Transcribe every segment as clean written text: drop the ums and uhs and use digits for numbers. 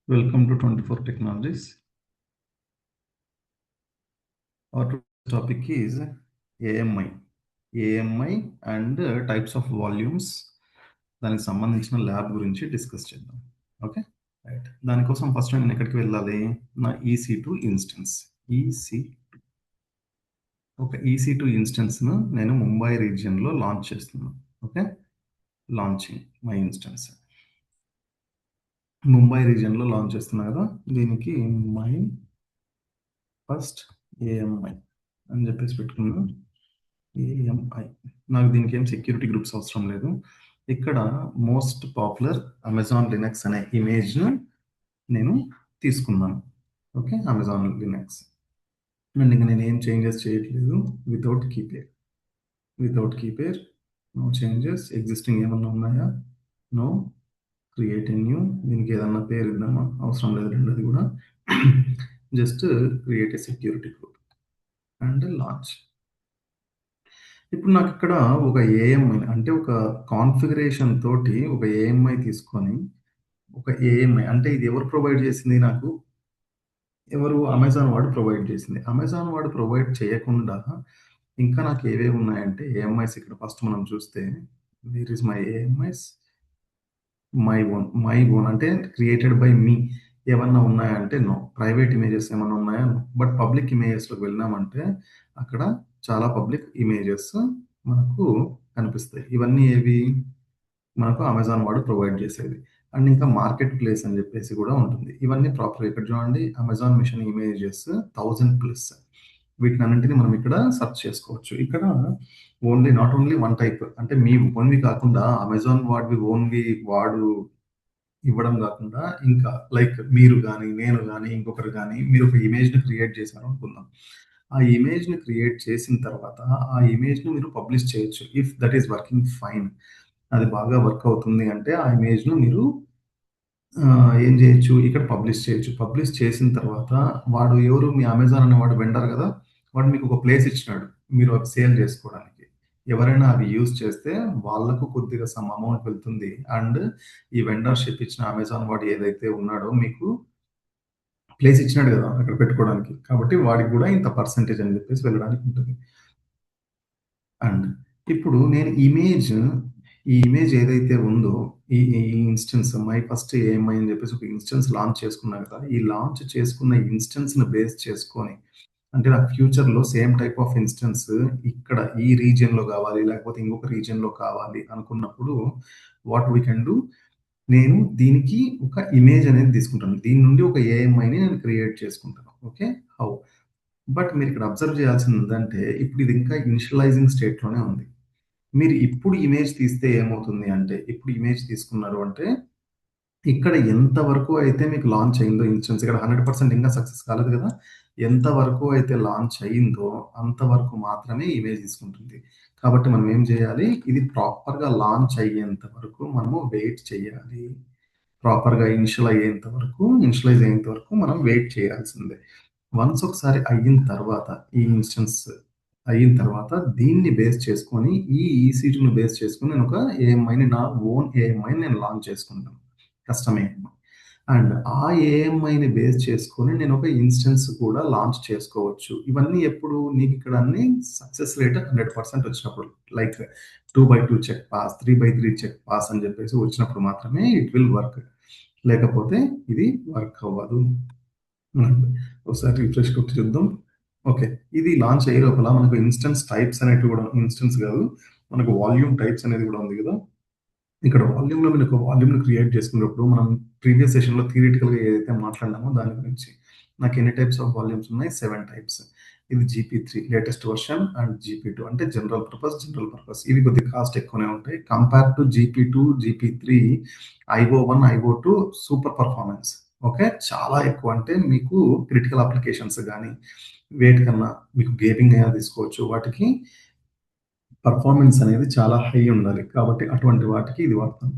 Welcome to 24 Technologies. Our topic is AMI. AMI and types of volumes. దానికి సంబంధించిన lab గురించి discuss చేద్దాం. Okay right. దానికోసం first నేను ఎక్కడికి వెళ్ళాలి? నా EC2 ఇన్స్టెన్స్. ఒక EC2 ఇన్స్టెన్స్ను నేను ముంబై రీజియన్లో లాంచ్ చేస్తున్నాను. Okay, launching my instance Mumbai రీజియన్లో లాంచ్ చేస్తున్నా కదా. దీనికి మై ఫస్ట్ AMI అని చెప్పేసి పెట్టుకున్నాను. AMI. నాకు దీనికి ఏం సెక్యూరిటీ గ్రూప్స్ అవసరం లేదు. ఇక్కడ మోస్ట్ పాపులర్ అమెజాన్ లినక్స్ అనే ఇమేజ్ను నేను తీసుకున్నాను. Okay, Amazon Linux. అండ్ ఇంకా నేను ఏం చేంజెస్ చేయట్లేదు. Without key pair, no changes. Existing ఏమన్నా ఉన్నాయా? నో. Create a new. దీనికి ఏదన్నా పేరు ఇద్దామా? అవసరం లేదు, రెండోది కూడా. Just create a security group and launch. ఇప్పుడు నాకు ఇక్కడ ఒక ఏఎంఐ అంటే ఒక కాన్ఫిగరేషన్ తోటి ఒక ఏఎంఐ తీసుకొని ఒక ఏఎంఐ అంటే ఇది ఎవరు ప్రొవైడ్ చేసింది నాకు? ఎవరు? అమెజాన్ వాడు ప్రొవైడ్ చేసింది. అమెజాన్ వాడు ప్రొవైడ్ చేయకుండా ఇంకా నాకు ఏవేవి ఉన్నాయంటే ఏఎంఐస్ ఇక్కడ ఫస్ట్ మనం చూస్తే where is my AMIs. My own అంటే క్రియేటెడ్ బై మీ ఏమన్నా ఉన్నాయంటే నో. ప్రైవేట్ ఇమేజెస్ ఏమన్నా ఉన్నాయా? నో. బట్ పబ్లిక్ ఇమేజెస్లోకి వెళ్ళినామంటే అక్కడ చాలా పబ్లిక్ ఇమేజెస్ మనకు కనిపిస్తాయి. ఇవన్నీ ఏవి? మనకు అమెజాన్ వాడు ప్రొవైడ్ చేసేది. అండ్ ఇంకా మార్కెట్ ప్లేస్ అని చెప్పేసి కూడా ఉంటుంది. ఇవన్నీ ప్రాపర్. ఇక్కడ చూడండి, అమెజాన్ మిషన్ ఇమేజెస్ 1000+. వీటినన్నింటినీ మనం ఇక్కడ సెర్చ్ చేసుకోవచ్చు. ఇక్కడ నాట్ ఓన్లీ వన్ టైప్ అంటే మీ ఓన్వి కాకుండా అమెజాన్ వాడివి ఓన్వి వాడు ఇవ్వడం కాకుండా ఇంకా లైక్ మీరు కానీ నేను కానీ ఇంకొకరు కానీ మీరు ఒక ఇమేజ్ని క్రియేట్ చేశారు అనుకుందాం. ఆ ఇమేజ్ని క్రియేట్ చేసిన తర్వాత ఆ ఇమేజ్ని మీరు పబ్లిష్ చేయొచ్చు. If that is working fine, అది బాగా వర్క్ అవుతుంది అంటే ఆ ఇమేజ్ను మీరు ఏం చేయొచ్చు? ఇక్కడ పబ్లిష్ చేయొచ్చు. పబ్లిష్ చేసిన తర్వాత వాడు ఎవరు? మీ అమెజాన్ అనేవాడు వెండర్ కదా. వాడు మీకు ఒక ప్లేస్ ఇచ్చినాడు మీరు అది సేల్ చేసుకోవడానికి. ఎవరైనా అవి యూజ్ చేస్తే వాళ్ళకు కొద్దిగా సమ్ అమౌంట్ వెళ్తుంది. అండ్ ఈ వెండర్షిప్ ఇచ్చిన అమెజాన్ వాడు ఏదైతే ఉన్నాడో మీకు ప్లేస్ ఇచ్చినాడు కదా అక్కడ పెట్టుకోవడానికి, కాబట్టి వాడికి కూడా ఇంత పర్సెంటేజ్ అని చెప్పేసి వెళ్ళడానికి ఉంటుంది. అండ్ ఇప్పుడు నేను ఈ ఇమేజ్ ఏదైతే ఉందో ఈ ఇన్స్టెన్స్ మై ఫస్ట్ ఏఎంఐ అని చెప్పేసి ఒక ఇన్స్టెన్స్ లాంచ్ చేసుకున్నా కదా. ఈ లాంచ్ చేసుకున్న ఇన్స్టెన్స్ని బేస్ చేసుకొని అంటే నాకు ఫ్యూచర్లో సేమ్ టైప్ ఆఫ్ ఇన్స్టెన్స్ ఇక్కడ ఈ రీజియన్లో కావాలి లేకపోతే ఇంకొక రీజియన్లో కావాలి అనుకున్నప్పుడు వాట్ వీ కెన్ డూ, నేను దీనికి ఒక ఇమేజ్ అనేది తీసుకుంటాను. దీని నుండి ఒక ఏఎంఐని నేను క్రియేట్ చేసుకుంటాను. Okay, how? బట్ మీరు ఇక్కడ అబ్జర్వ్ చేయాల్సింది ఏంటంటే ఇప్పుడు ఇది ఇంకా ఇనిషియలైజింగ్ స్టేట్లోనే ఉంది. మీరు ఇప్పుడు ఇమేజ్ తీస్తే ఏమవుతుంది అంటే, ఇప్పుడు ఇమేజ్ తీసుకున్నారు అంటే ఇక్కడ ఎంత వరకు అయితే మీకు లాంచ్ అయిందో ఇన్స్టెన్స్, ఇక్కడ 100% ఇంకా సక్సెస్ కాలేదు కదా. ఎంత వరకు అయితే లాంచ్ అయిందో అంతవరకు మాత్రమే ఇమేజ్ తీసుకుంటుంది. కాబట్టి మనం ఏం చేయాలి? ఇది ప్రాపర్గా లాంచ్ అయ్యేంత వరకు మనము వెయిట్ చేయాలి. ప్రాపర్గా ఇనిషియలైజ్ అయ్యేంత వరకు మనం వెయిట్ చేయాల్సిందే. వన్స్ ఒకసారి అయిన తర్వాత ఈ ఇన్స్టెన్స్ అయిన తర్వాత దీన్ని బేస్ చేసుకొని ఈ EC2ని బేస్ చేసుకొని నేను ఒక ఏఎంఐని నా ఓన్ ఏఎంఐని నేను లాంచ్ చేసుకుంటాను, కస్టమ్ ఏఎంఐ. అండ్ ఆ ఏఎంఐని బేస్ చేసుకొని నేను ఒక ఇన్స్టెన్స్ కూడా లాంచ్ చేసుకోవచ్చు. ఇవన్నీ ఎప్పుడు? నీకు ఇక్కడ అన్ని సక్సెస్ రేట్ 100% వచ్చినప్పుడు, like 2/2 check pass, 3/3 check pass అని చెప్పేసి వచ్చినప్పుడు మాత్రమే ఇట్ విల్ వర్క్. లేకపోతే ఇది వర్క్ అవ్వదు. ఒకసారి రిఫ్రెష్ కొట్టి చూద్దాం. ఓకే, ఇది లాంచ్ అయ్యే లోపల మనకు ఇన్స్టెన్స్ టైప్స్ అనేవి కూడా, ఇన్స్టెన్స్ కాదు మనకు వాల్యూమ్ టైప్స్ అనేది కూడా ఉంది కదా. ఇక్కడ వాల్యూమ్లో మీరు ఒక వాల్యూమ్ని క్రియేట్ చేసుకున్నప్పుడు మనం ప్రీవియస్ సెషన్లో థియరిటికల్గా ఏదైతే మాట్లాడినామో దాని గురించి, నాకు ఎన్ని టైప్స్ ఆఫ్ వాల్యూమ్స్ ఉన్నాయి? 7 టైప్స్. ఇది GP3 latest version and GP2 అంటే జనరల్ పర్పస్. ఇవి కొద్దిగా కాస్ట్ ఎక్కువనే ఉంటాయి compare to GP2, GP3, IO1, IO2 super performance. Okay, చాలా ఎక్కువ. అంటే మీకు క్రిటికల్ అప్లికేషన్స్ కానీ వేటి కన్నా మీకు గేమింగ్ అయినా తీసుకోవచ్చు, వాటికి పర్ఫార్మెన్స్ అనేది చాలా హై ఉండాలి. కాబట్టి అటువంటి వాటికి ఇది వాడతాం.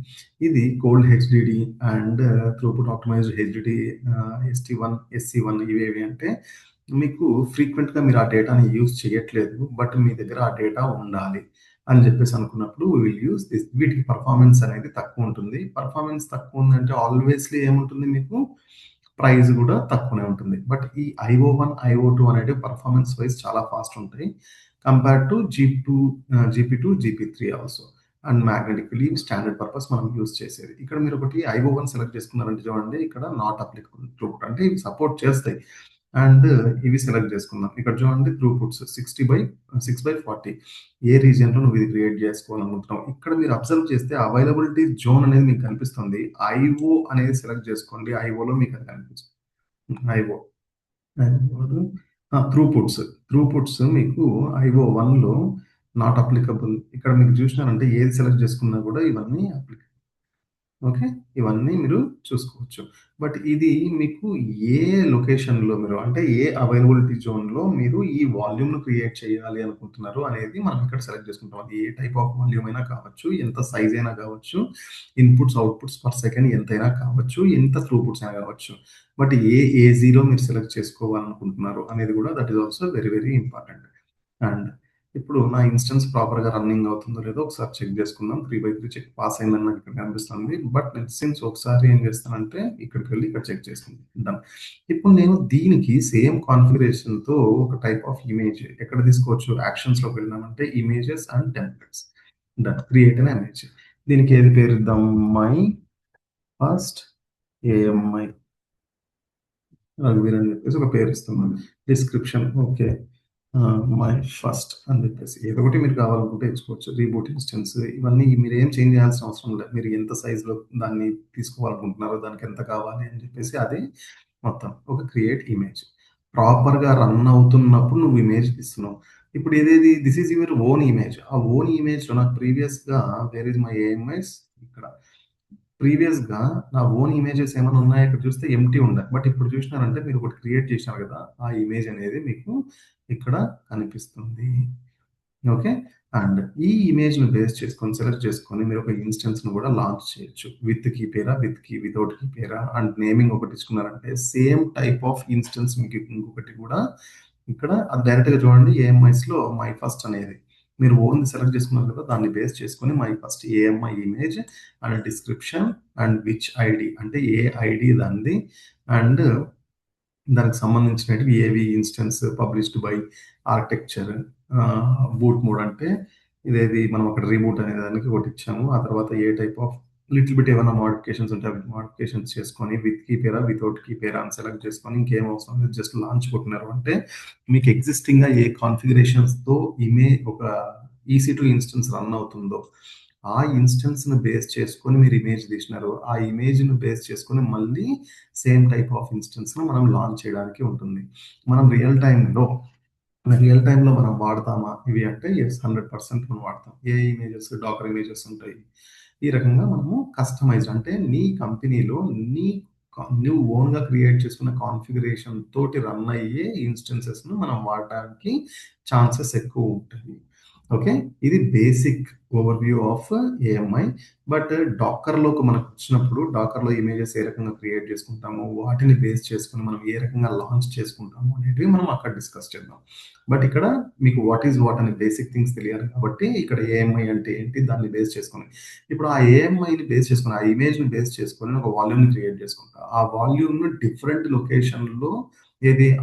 ఇది cold HDD and throughput optimized HDD, ST1, SC1 ఇవేవి అంటే మీకు ఫ్రీక్వెంట్గా మీరు ఆ డేటాని యూజ్ చేయట్లేదు, బట్ మీ దగ్గర ఆ డేటా ఉండాలి. అని చెప్పేసి అనుకున్నప్పుడు వి విల్ యూజ్ దిస్. వీటికి పర్ఫార్మెన్స్ అనేది తక్కువ ఉంటుంది. పర్ఫార్మెన్స్ తక్కువ ఉందంటే ఆల్వేస్‌లీ ఏముంటుంది మీకు? ప్రైస్ గూడా తక్కువనే ఉంటుంది. బట్ ఈ ఐఓ1, ఐఓ2 అనేటివి పర్ఫార్మెన్స్ వైస్ చాలా ఫాస్ట్ ఉంటాయి. కంపేర్డ్ టు జీపీ2, జీపీ3 also. And magnetically standard purpose మనం యూజ్ చేసేది. ఇక్కడ మీరు ఒకటి ఐఓ1 సెలెక్ట్ చేసుకున్నారంటే చూడండి, ఇక్కడ నాట్ అప్లికబుల్ త్రూపుట్ అంటే ఇవి సపోర్ట్ చేస్తాయి. అండ్ ఇవి సెలెక్ట్ చేసుకుందాం. ఇక్కడ చూడండి త్రూపుట్స్ 6/40. ఏ రీజియన్‌లో నువ్వు ఇది క్రియేట్ చేసుకోవాలనుకుంటున్నావు. ఇక్కడ మీరు అబ్జర్వ్ చేస్తే అవైలబిలిటీ జోన్ అనేది మీకు కనిపిస్తుంది. ఐఓ అనేది సెలెక్ట్ చేసుకోండి. ఐఓలో మీకు అది కనిపిస్తుంది. ఐఓ. ఐఓలో త్రూపుట్స్. త్రూపుట్స్ మీకు ఐఓ1లో నాట్ అప్లికబుల్. ఇక్కడ మీకు చూసినారంటే ఏది సెలెక్ట్ చేసుకున్నా కూడా ఇవన్నీ అప్లికబుల్. ఓకే. ఇవన్నీ మీరు చూసుకోవచ్చు. బట్ ఇది మీకు ఏ లొకేషన్‌లో మీరు అంటే ఏ అవైలబిలిటీ జోన్‌లో మీరు ఈ వాల్యూమ్‌ను క్రియేట్ చేయాలి అనుకుంటున్నారు అనేది మనం ఇక్కడ సెలెక్ట్ చేసుకుంటాం. అది ఏ టైప్ ఆఫ్ వాల్యూమ్ అయినా కావచ్చు, ఎంత సైజ్ అయినా కావచ్చు, ఇన్‌పుట్స్, అవుట్‌పుట్స్ పర్ సెకండ్ ఎంతైనా కావచ్చు, ఎంత త్రూపుట్స్ అయినా కావచ్చు. బట్ ఏ0 మీరు సెలెక్ట్ చేసుకోవాలనుకుంటున్నారు అనేది కూడా that is also very very important. And ఇప్పుడు నా ఇన్‌స్టెన్స్ ప్రాపర్‌గా రన్నింగ్ అవుతుందో లేదో ఒకసారి చెక్ చేసుకుందాం. 3/3 చెక్ పాస్ అయిందని నాకు ఇక్కడ కనిపిస్తుంది. బట్ సిన్స్ ఒకసారి ఏం చేస్తానంటే ఇక్కడికి వెళ్లి ఇక్కడ చెక్ చేసుకుంటాను. డన్. ఇప్పుడు నేను దీనికి సేమ్ కాన్ఫిగరేషన్‌తో ఒక టైప్ ఆఫ్ ఇమేజ్ ఎక్కడ తీసుకోవచ్చు? యాక్షన్స్‌లోకి వెళ్ళినామంటే images and templates. Done. Create an image. దీనికి ఏది పేరు ఇద్దాం? మై ఫస్ట్ ఏఎంఐ రఘువీర్ అని చెప్పేసి ఒక పేరు ఇస్తున్నాను. Description okay. మై ఫస్ట్ అని చెప్పేసి ఏదో ఒకటి మీరు కావాలనుకుంటే ఇచ్చుకోవచ్చు. రీబూట్ ఇన్స్టెన్స్ ఇవన్నీ మీరేం చేంజ్ చేయాల్సిన అవసరం లేదు. మీరు ఎంత సైజులో దాన్ని తీసుకోవాలనుకుంటున్నారో, దానికి ఎంత కావాలి అని చెప్పేసి అది మొత్తం ఒక క్రియేట్ ఇమేజ్. ప్రాపర్‌గా రన్ అవుతున్నప్పుడు నువ్వు ఇమేజ్ తీస్తున్నావు. ఇప్పుడు ఇదేది this is your own image. ఆ ఓన్ ఇమేజ్‌లో నాకు ప్రీవియస్‌గా వేర్ ఈస్ మై ఏఎంఐస్ ఇక్కడ. ప్రీవియస్‌గా నా ఓన్ ఇమేజెస్ ఏమైనా ఉన్నాయా ఇక్కడ చూస్తే ఎంప్టీ ఉండే. బట్ ఇప్పుడు చూసినారంటే మీరు ఒకటి క్రియేట్ చేసినారు కదా! ఆ ఇమేజ్ అనేది మీకు ఇక్కడ కనిపిస్తుంది. ఓకే. అండ్ ఈ ఇమేజ్‌ని బేస్ చేసుకొని సెలెక్ట్ చేసుకొని మీరు ఒక ఇన్‌స్టెన్స్‌ని కూడా లాంచ్ చేయొచ్చు. With key para, without key పేరా అండ్ నేమింగ్ ఒకటి ఇచ్చుకున్నారంటే సేమ్ టైప్ ఆఫ్ ఇన్‌స్టెన్స్ మీకు ఇంకొకటి కూడా ఇక్కడ అది డైరెక్ట్‌గా చూడండి ఏఎంఐస్‌లో మై ఫస్ట్ అనేది. మీరు ఓన్‌ది సెలెక్ట్ చేసుకున్నారు కదా! దాన్ని బేస్ చేసుకొని my first AMI image and description and which ID అంటే ఏ ఐడీ దానిది అండ్ దానికి సంబంధించినటివి ఏవి instance published by architecture boot mode అంటే ఇదేది మనం అక్కడ రీబూట్ అనే దానికి ఒకటి ఇచ్చాము. ఆ తర్వాత ఏ టైప్ ఆఫ్ లిటిల్ బిట్ ఏమైనా మోడిఫికేషన్స్ ఉంటే అవి మోడిఫికేషన్స్ చేసుకొని with key para, without key pair అని సెలెక్ట్ చేసుకొని ఇంకేం అవసరం లేదు. జస్ట్ లాంచ్ కొట్టినారు అంటే మీకు ఎగ్జిస్టింగ్‌గా ఏ కాన్ఫిగరేషన్స్‌తో ఒక ఈసీ2 ఇన్స్టెన్స్ రన్ అవుతుందో ఆ ఇన్స్టెన్స్‌ని బేస్ చేసుకొని మీరు ఇమేజ్ తీసినారు. ఆ ఇమేజ్‌ని బేస్ చేసుకొని మళ్ళీ సేమ్ టైప్ ఆఫ్ ఇన్స్టెన్స్‌ని మనం లాంచ్ చేయడానికి ఉంటుంది. మనం రియల్ టైమ్‌లో మనం వాడతామా ఇవి అంటే యెస్ 100% మనం వాడతాం. ఏ ఇమేజెస్, డాకర్ ఇమేజెస్ ఉంటాయి. ఈ రకంగా మనము కస్టమైజ్డ్ అంటే నీ కంపెనీలో నీ నువ్వు ఓన్‌గా క్రియేట్ చేసుకున్న కాన్ఫిగరేషన్ తోటి రన్ అయ్యే ఇన్‌స్టెన్సెస్‌ను మనం వాడడానికి ఛాన్సెస్ ఎక్కువ ఉంటాయి. ఓకే. ఇది basic overview of AMI. But డాకర్‌లోకి మనకొచ్చినప్పుడు డాకర్‌లో ఇమేజెస్ ఏ రకంగా క్రియేట్ చేసుకుంటాము, వాటిని బేస్ చేసుకొని మనం ఏ రకంగా లాంచ్ చేసుకుంటాము అనేటివి మనం అక్కడ డిస్కస్ చేద్దాం. బట్ ఇక్కడ మీకు వాట్ ఈస్ వాట్ అనే బేసిక్ థింగ్స్ తెలియాలి కాబట్టి ఇక్కడ ఏఎంఐ అంటే ఏంటి దాన్ని బేస్ చేసుకొని ఇప్పుడు ఆ ఏఎంఐని బేస్ చేసుకొని ఆ ఇమేజ్‌ని బేస్ చేసుకొని ఒక వాల్యూమ్‌ని క్రియేట్ చేసుకుంటా. ఆ వాల్యూమ్‌ను డిఫరెంట్ లొకేషన్‌లో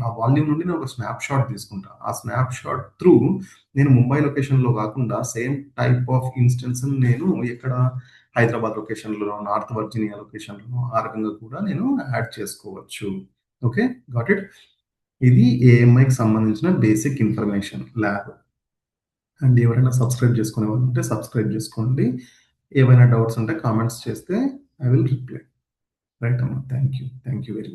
ఆ వాల్యూమ్ నుండి నేను ఒక స్నాప్ షాట్ తీసుకుంటా. ఆ స్నాప్ షాట్ త్రూ నేను ముంబై లొకేషన్‌లో గాకుండా సేమ్ టైప్ ఆఫ్ ఇన్‌స్టెన్స్‌ని నేను ఎక్కడ హైదరాబాద్ లొకేషన్‌లో, నార్త్ వర్జీనియా లొకేషన్‌లో ఆ రకంగా కూడా నేను యాడ్ చేసుకోవచ్చు. ఓకే. Got it. ఇది ఏఎంఐకి సంబంధించిన బేసిక్ ఇన్ఫర్మేషన్ ల్యాబ్. అండ్ ఎవరైనా సబ్స్క్రైబ్ చేసుకునే వాళ్ళు ఉంటే సబ్స్క్రైబ్ చేసుకోండి. ఏవైనా డౌట్స్ ఉంటే కామెంట్స్ చేస్తే ఐ విల్ రిప్లై. రైట్ అమ్మా. Thank you. Thank you very much.